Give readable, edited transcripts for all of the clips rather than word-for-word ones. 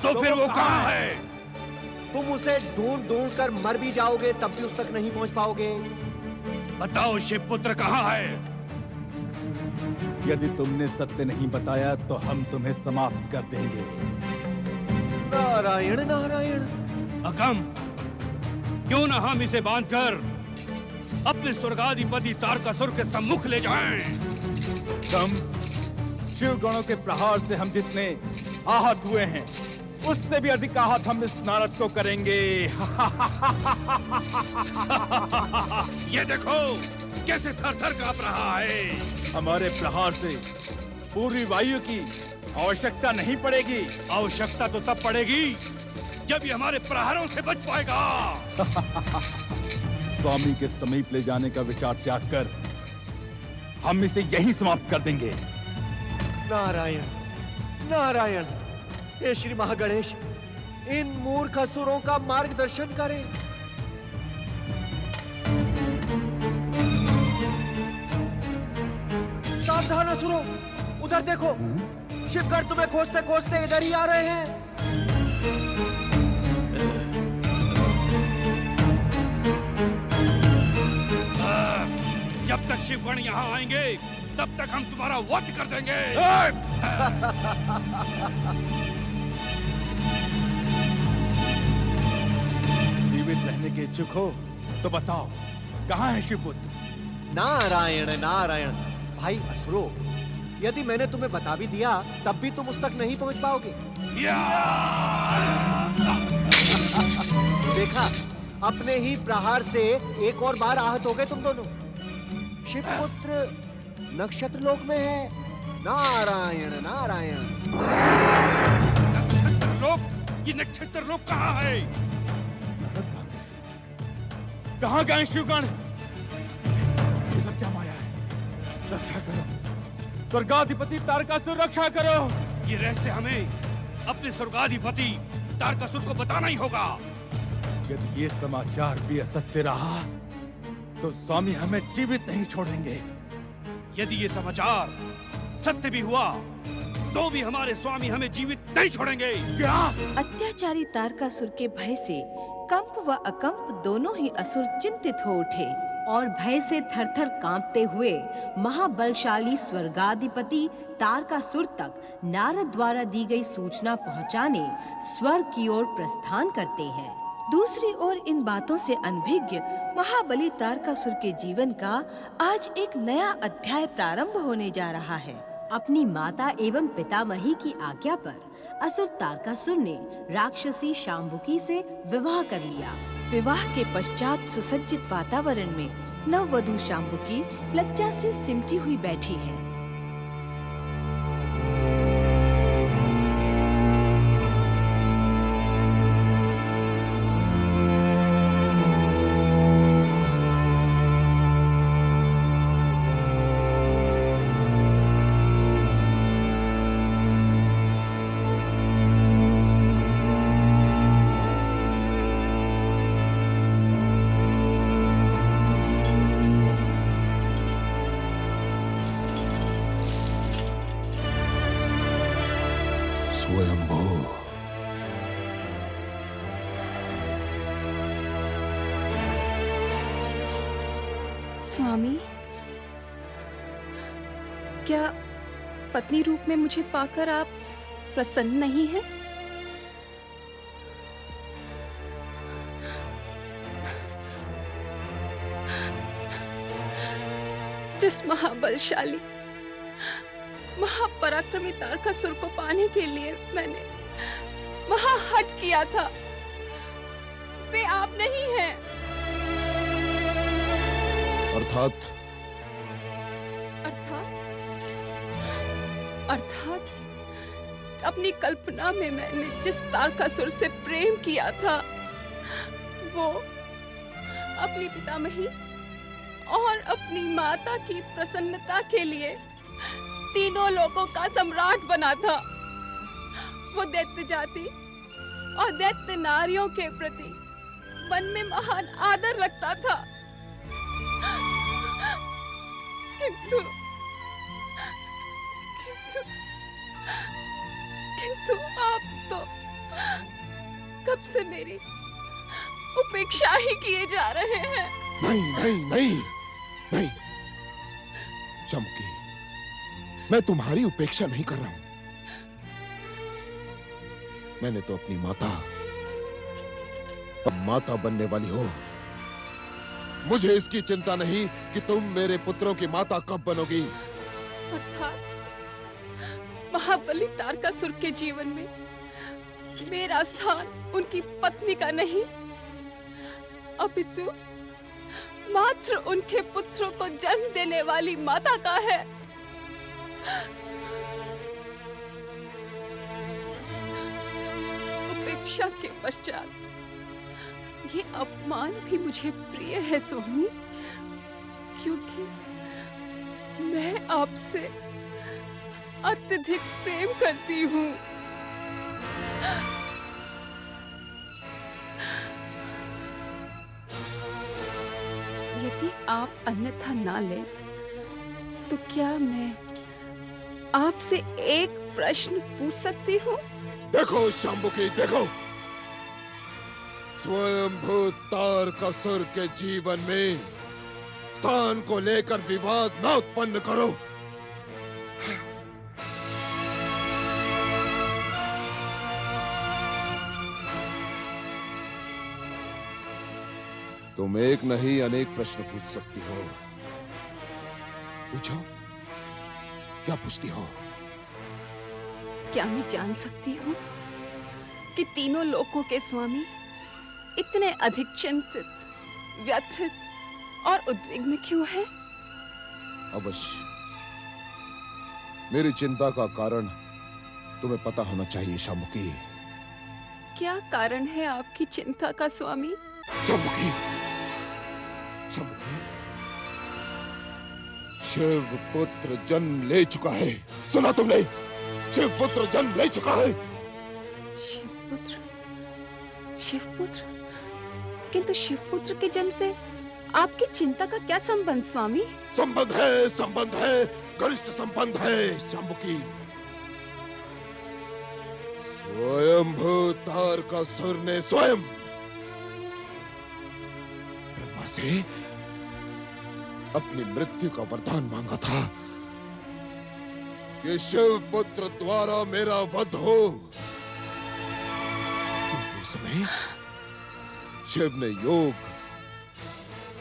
तो फिर वो कहाँ है? तुम उसे ढूंढ ढूंढ कर मर भी जाओगे तब भी उस तक नहीं पहुंच पाओगे। बताओ शिवपुत्र कहाँ है? यदि तुमने सत्य नहीं बताया तो हम तुम्हें समाप्त कर देंगे। नारायण नारायण। अकम, क्यों न हम इसे बांधकर अपने स्वर्गाधिपति तारकासुर के सम्मुख ले जाएं? कम शिव गणों के प्रहार से हम जितने आहत हुए हैं उससे भी अधिक आहत हम इस नारद को करेंगे। ये देखो कैसे थर-थर कांप रहा है। हमारे प्रहार से पूरी वायु की आवश्यकता नहीं पड़ेगी। आवश्यकता तो तब पड़ेगी जब ये हमारे प्रहारों से बच पाएगा। स्वामी के समीप ले जाने का विचार त्याग कर हम इसे यहीं समाप्त कर देंगे। नारायण नारायण। हे श्री महागणेश, इन मूर्ख असुरों का मार्गदर्शन करें। सावधान असुरों, उधर देखो। शिवगढ़ तुम्हें खोजते खोजते इधर ही आ रहे हैं। जब तक शिवगण यहाँ आएंगे तब तक हम तुम्हारा वध कर देंगे। जीवित रहने के इच्छुक हो तो बताओ कहाँ है शिवपुत्र? नारायण नारायण। भाई असुरो, यदि मैंने तुम्हें बता भी दिया तब भी तुम उस तक नहीं पहुंच पाओगे। देखा, अपने ही प्रहार से एक और बार आहत हो गए तुम दोनों। शिवपुत्र नक्षत्र लोक में है। नारायण नारायण। नक्षत्र लोक? ये नक्षत्र लोक कहाँ है? कहाँ गए शिवगण? ये सब क्या माया है? रक्षा करो स्वर्गाधिपति तारकासुर, रक्षा करो। ये रहस्य हमें अपने स्वर्गाधिपति तारकासुर को बताना ही होगा। यदि ये समाचार भी असत्य रहा तो स्वामी हमें जीवित नहीं छोड़ेंगे। यदि ये समाचार सत्य भी हुआ तो भी हमारे स्वामी हमें जीवित नहीं छोड़ेंगे। क्या? अत्याचारी तारकासुर के भय से कंप व अकंप दोनों ही असुर चिंतित हो उठे और भय से थरथर कांपते हुए महाबलशाली स्वर्गाधिपति तारकासुर तक नारद द्वारा दी गई सूचना पहुंचाने स्वर्ग की ओर प्रस्थान करते हैं। दूसरी ओर इन बातों से अनभिज्ञ महाबली तारकासुर के जीवन का आज एक नया अध्याय प्रारंभ होने जा रहा है। अपनी माता एवं पितामही की आज्ञा पर असुर तारकासुर ने राक्षसी शांभुकी से विवाह कर लिया। विवाह के पश्चात सुसज्जित वातावरण में नववधू शांभुकी लज्जा से सिमटी हुई बैठी है। स्वामी, क्या पत्नी रूप में मुझे पाकर आप प्रसन्न नहीं हैं? जिस महाबलशाली महापराक्रमी तारकासुर को पाने के लिए मैंने महाहट किया था, वे आप नहीं हैं। अर्थात अपनी कल्पना में मैंने जिस तारकासुर से प्रेम किया था वो अपनी पितामही और अपनी माता की प्रसन्नता के लिए तीनों लोगों का सम्राट बना था। वो दैत्य जाति और दैत्य नारियों के प्रति मन में महान आदर रखता था। किंतु आप तो कब से मेरी उपेक्षा ही किए जा रहे हैं। नहीं नहीं नहीं नहीं शामुकी, मैं तुम्हारी उपेक्षा नहीं कर रहा हूं। मैंने तो अपनी माता, अब माता बनने वाली हो। मुझे इसकी चिंता नहीं कि तुम मेरे पुत्रों की माता कब बनोगी। अर्थात महाबली तारकासुर के जीवन में मेरा स्थान उनकी पत्नी का नहीं, अपितु मात्र उनके पुत्रों को जन्म देने वाली माता का है। उपेक्षा के पश्चात ये अपमान भी मुझे प्रिय है स्वामी, क्योंकि मैं आपसे अत्यधिक प्रेम करती हूँ। यदि आप अन्यथा ना लें, तो क्या मैं आपसे एक प्रश्न पूछ सकती हूँ? देखो शाम्बुकी, देखो, स्वयंभू तारकासुर के जीवन में स्थान को लेकर विवाद न उत्पन्न करो। तुम एक नहीं अनेक प्रश्न पूछ सकती हो। पूछो, क्या पूछती हो? क्या मैं जान सकती हूँ कि तीनों लोकों के स्वामी इतने अधिक चिंतित, व्यथित और उद्विग्न क्यों हैं? अवश्य, मेरी चिंता का कारण तुम्हें पता होना चाहिए शामुकी। क्या कारण है आपकी चिंता का स्वामी? शामुकी, शामुकी, शिव पुत्र जन्म ले चुका है। सुना तुमने? शिव पुत्र जन्म ले चुका है। शिवपुत्र, शिवपुत्र, किंतु शिवपुत्र के जन्म से आपकी चिंता का क्या संबंध स्वामी? संबंध है, संबंध है, घनिष्ठ संबंध है शामुकी। स्वयंभू तारकासुर ने स्वयं ब्रह्मा से अपनी मृत्यु का वरदान मांगा था कि शिव पुत्र द्वारा मेरा वध हो। किंतु उस समय शिव ने योग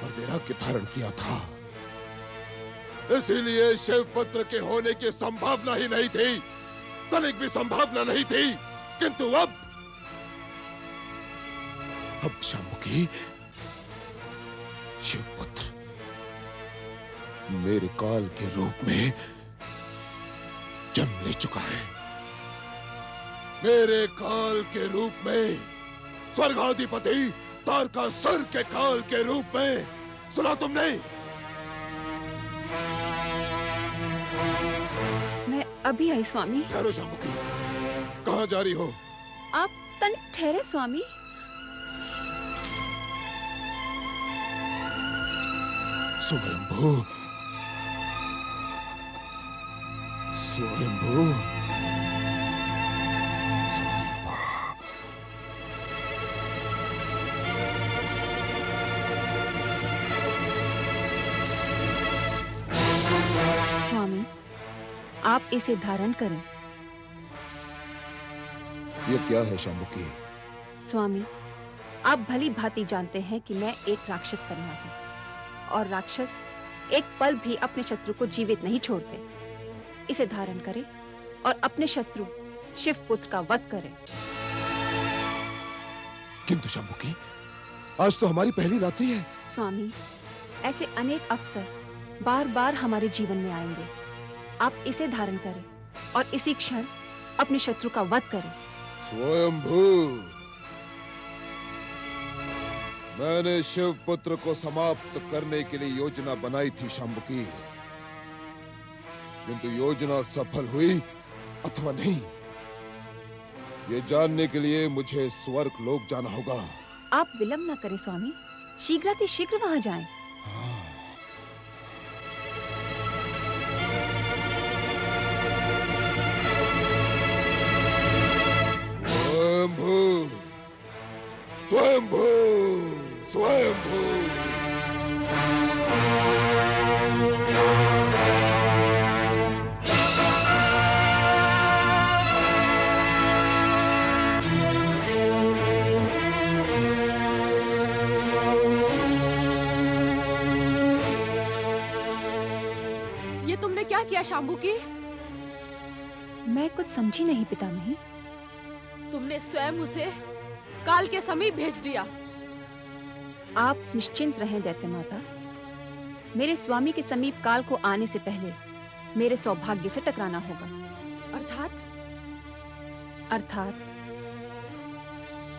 और वैराग्य धारण किया था, इसीलिए शिव पुत्र के होने की संभावना ही नहीं थी, तनिक भी संभावना नहीं थी। किंतु अब शामुकी, शिव पुत्र मेरे काल के रूप में जन्म ले चुका है। मेरे काल के रूप में, स्वर्गाधिपति तारकासुर के काल के रूप में। सुना तुमने? मैं अभी आई स्वामी। ठहरो शामुकी, कहाँ जा रही हो? आप तनिक ठहरे स्वामी। स्वयंभू, स्वयंभू, स्वामी, आप इसे धारण करें। ये क्या है शामुकी? स्वामी, आप भली भांति जानते हैं कि मैं एक राक्षस कन्या हूँ, और राक्षस एक पल भी अपने शत्रु को जीवित नहीं छोड़ते। इसे धारण करें और अपने शत्रु शिवपुत्र का वध करें। किंतु शामुकी, आज तो हमारी पहली रात्रि है। स्वामी, ऐसे अनेक अवसर बार बार हमारे जीवन में आएंगे। आप इसे धारण करें और इसी क्षण अपने शत्रु का वध करें। स्वयंभू, मैंने शिव पुत्र को समाप्त करने के लिए योजना बनाई थी शामुकी, किंतु योजना सफल हुई अथवा नहीं, ये जानने के लिए मुझे स्वर्ग लोक जाना होगा। आप विलंब न करें स्वामी, शीघ्रातिशीघ्र वहां जाएं। स्वयंभू, स्वयंभू स्वयंभू। ये तुमने क्या किया शांभू की? मैं कुछ समझी नहीं पितामही। तुमने स्वयं उसे काल के समीप भेज दिया। आप निश्चिंत रहें दैत्य माता। मेरे स्वामी के समीप काल को आने से पहले मेरे सौभाग्य से टकराना होगा। अर्थात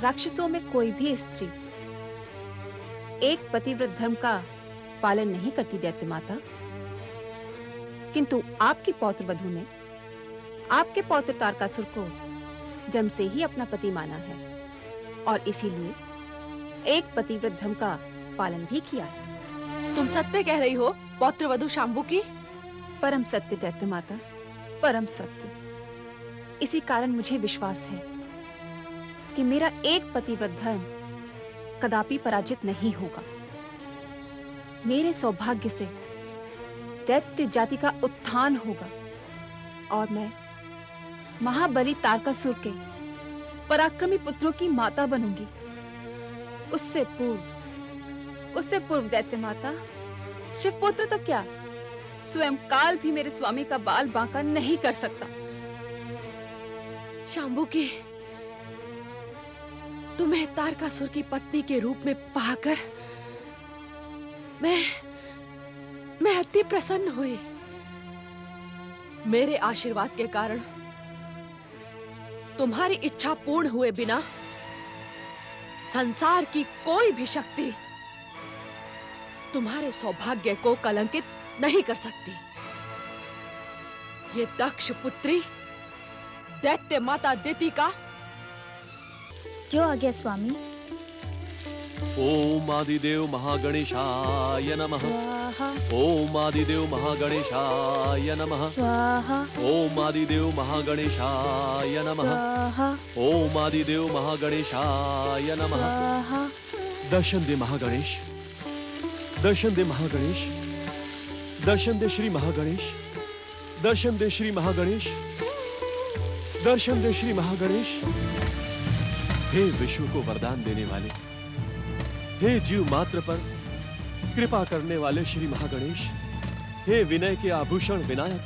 राक्षसों में कोई भी स्त्री एक पतिव्रत धर्म का पालन नहीं करती दैत्य माता, किंतु आपकी पौत्र वधू ने आपके पौत्र तारकासुर को जन्म से ही अपना पति माना है और इसीलिए एक पतिव्रत धर्म का पालन भी किया है। तुम सत्य कह रही हो पौत्र वधू शांभू की? परम सत्य दैत्य माता, परम सत्य। इसी कारण मुझे विश्वास है कि मेरा एक पतिव्रत धर्म कदापि पराजित नहीं होगा। मेरे सौभाग्य से दैत्य जाति का उत्थान होगा और मैं महाबली तारकासुर के पराक्रमी पुत्रों की माता बनूंगी। उससे पूर्व दैत्य माता, शिवपुत्र तो क्या, स्वयं काल भी मेरे स्वामी का बाल बांका नहीं कर सकता। शांभू की, तुम्हें तारकासुर की पत्नी के रूप में पाकर मैं अति प्रसन्न हुई। मेरे आशीर्वाद के कारण तुम्हारी इच्छा पूर्ण हुए बिना संसार की कोई भी शक्ति तुम्हारे सौभाग्य को कलंकित नहीं कर सकती। ये दक्ष पुत्री दैत्य माता दिति का जो आज्ञा स्वामी। ओम आदिदेव महागणेशाय नमः। स्वाहा ओम आदिदेव महागणेशाय नमः। स्वाहा ओम आदिदेव महागणेशाय नमः। स्वाहा ओम आदिदेव महागणेशाय नमः। स्वाहा। दर्शन दे महागणेश, दर्शन दे महागणेश, दर्शन दे श्री महागणेश, दर्शन दे श्री महागणेश, दर्शन दे श्री महागणेश। हे विश्व को वरदान देने वाले, हे जीव मात्र पर कृपा करने वाले श्री महागणेश, हे विनय के आभूषण विनायक,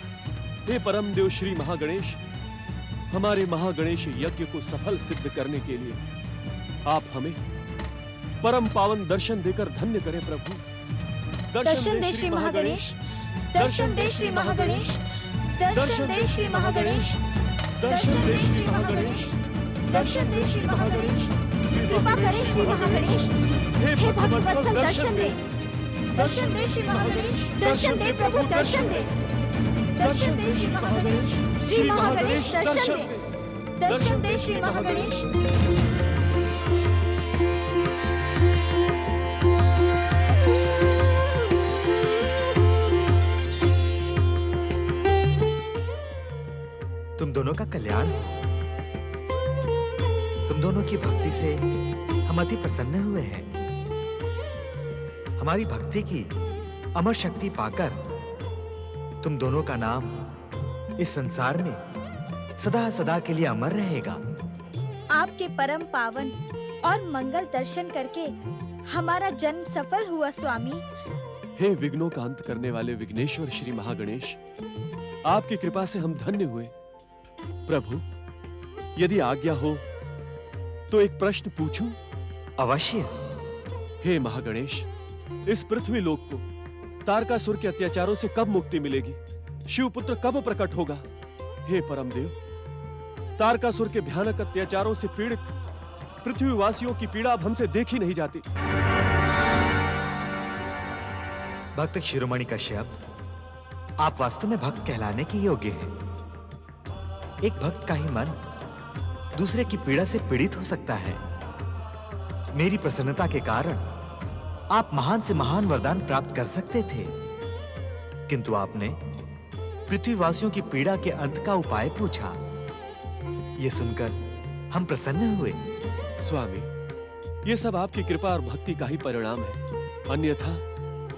हे परम देव श्री महागणेश, हमारे महागणेश यज्ञ को सफल सिद्ध करने के लिए आप हमें परम पावन दर्शन देकर धन्य करें प्रभु। दर्शन दे श्री महागणेश, दर्शन दे श्री महागणेश, दर्शन दे श्री महागणेश, दर्शन दे श्री महागणेश, दर्शन दे श्री महागणेश। कृपा करें श्री महागणेश, हे भक्तवत्सल दर्शन दे, दर्शन दे श्री महागणेश, दर्शन दे प्रभु, दर्शन दे, दर्शन दे श्री महागणेश, श्री महागणेश दर्शन दे, दर्शन दे श्री महागणेश। तुम दोनों का कल्याण हो। तुम दोनों की भक्ति से हम अति प्रसन्न हुए हैं। हमारी भक्ति की अमर शक्ति पाकर तुम दोनों का नाम इस संसार में सदा सदा के लिए अमर रहेगा। आपके परम पावन और मंगल दर्शन करके हमारा जन्म सफल हुआ स्वामी। हे विघ्नों का अंत करने वाले विघ्नेश्वर श्री महागणेश, आपकी कृपा से हम धन्य हुए। प्रभु, यदि आज्ञा हो तो एक प्रश्न पूछूं? अवश्य। हे महागणेश, इस पृथ्वी लोक को तारकासुर के अत्याचारों से कब मुक्ति मिलेगी? शिवपुत्र कब प्रकट होगा? हे परमदेव, तारकासुर के भयानक अत्याचारों से पीड़ित पृथ्वीवासियों की पीड़ा अब हमसे देखी नहीं जाती। भक्त शिरोमणि कश्यप, आप वास्तव में भक्त कहलाने के योग्य हैं। एक भक्त का ही मन दूसरे की पीड़ा से पीड़ित हो सकता है। मेरी प्रसन्नता के कारण आप महान से महान वरदान प्राप्त कर सकते थे, किंतु आपने पृथ्वीवासियों की पीड़ा के अंत का उपाय पूछा। यह सुनकर हम प्रसन्न हुए। स्वामी, ये सब आपकी कृपा और भक्ति का ही परिणाम है, अन्यथा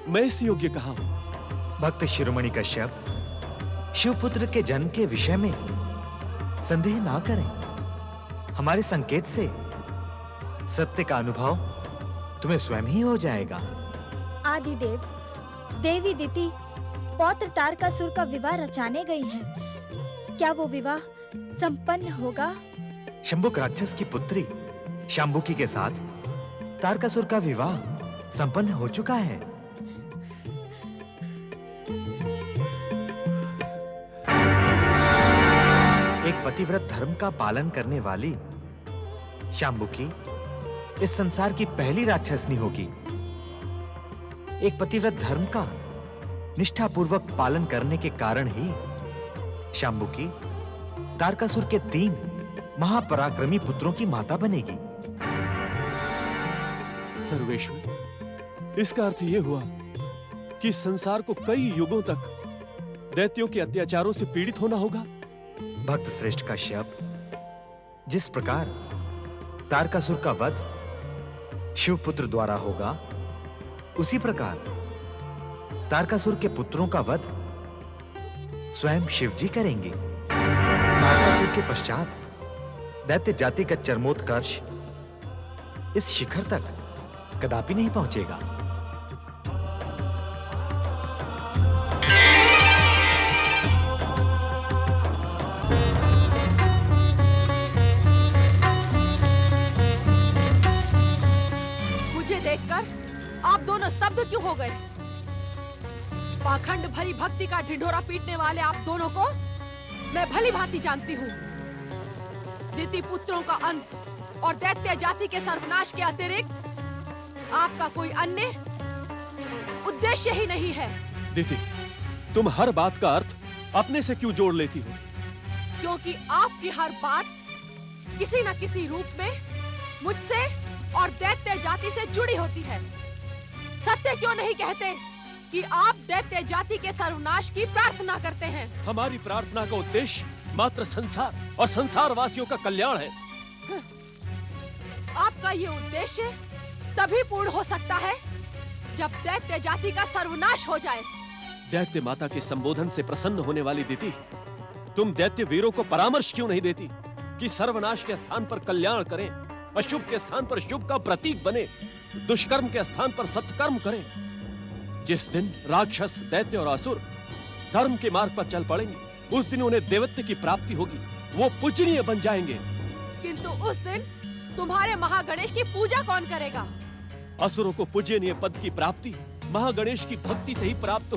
मैं इस योग्य कहाँ हूं। भक्त शिरोमणि कश्यप, शिवपुत्र के जन्म के विषय में संदेह ना करें। हमारे संकेत से सत्य का अनुभव तुम्हें स्वयं ही हो जाएगा। आदिदेव, देवी दिति पौत्र तारकासुर का विवाह रचाने गई हैं। क्या वो विवाह संपन्न होगा? शंभुक राक्षस की पुत्री शाम्बुकी के साथ तारकासुर का विवाह संपन्न हो चुका है। एक पतिव्रत धर्म का पालन करने वाली शाम्बुकी इस संसार की पहली राक्षसनी होगी। एक पतिव्रत धर्म का निष्ठापूर्वक पालन करने के कारण ही शाम्बुकी तारकासुर के 3 महापराक्रमी पुत्रों की माता बनेगी। सर्वेश्वर, इसका अर्थ यह हुआ कि संसार को कई युगों तक दैत्यों के अत्याचारों से पीड़ित होना होगा। भक्त श्रेष्ठ कश्यप, जिस प्रकार तारकासुर का वध शिवपुत्र द्वारा होगा, उसी प्रकार तारकासुर के पुत्रों का वध स्वयं शिवजी करेंगे। तारकासुर के पश्चात दैत्य जाति का चरमोत्कर्ष इस शिखर तक कदापि नहीं पहुंचेगा। मुझे देखकर आप दोनों स्तब्ध क्यों हो गए? पाखंड भरी भक्ति का ढिंढोरा पीटने वाले आप दोनों को मैं भली भांति जानती हूँ। दिति पुत्रों का अंत और दैत्य जाति के सर्वनाश के अतिरिक्त आपका कोई अन्य उद्देश्य ही नहीं है। दिति, तुम हर बात का अर्थ अपने से क्यों जोड़ लेती हो? क्योंकि आपकी हर बात किसी न किसी रूप में मुझसे और दैत्य जाति से जुड़ी होती है। सत्य क्यों नहीं कहते कि आप दैत्य जाति के सर्वनाश की प्रार्थना करते हैं? हमारी प्रार्थना का उद्देश्य मात्र संसार और संसार वासियों का कल्याण है। आपका ये उद्देश्य तभी पूर्ण हो सकता है जब दैत्य जाति का सर्वनाश हो जाए। दैत्य माता के संबोधन से प्रसन्न होने वाली दिति, तुम दैत्य वीरों को परामर्श क्यों नहीं देती कि सर्वनाश के स्थान पर कल्याण करें, अशुभ के स्थान पर शुभ का प्रतीक बने, दुष्कर्म के स्थान पर सत्कर्म करें। जिस दिन राक्षस, दैत्य और असुर धर्म के मार्ग पर चल पड़ेंगे, उस दिन उन्हें देवत्व की प्राप्ति होगी, वो पूजनीय बन जाएंगे। किंतु उस दिन तुम्हारे महागणेश की पूजा कौन करेगा? असुरों को पूजनीय पद की प्राप्ति महागणेश की भक्ति से ही प्राप्त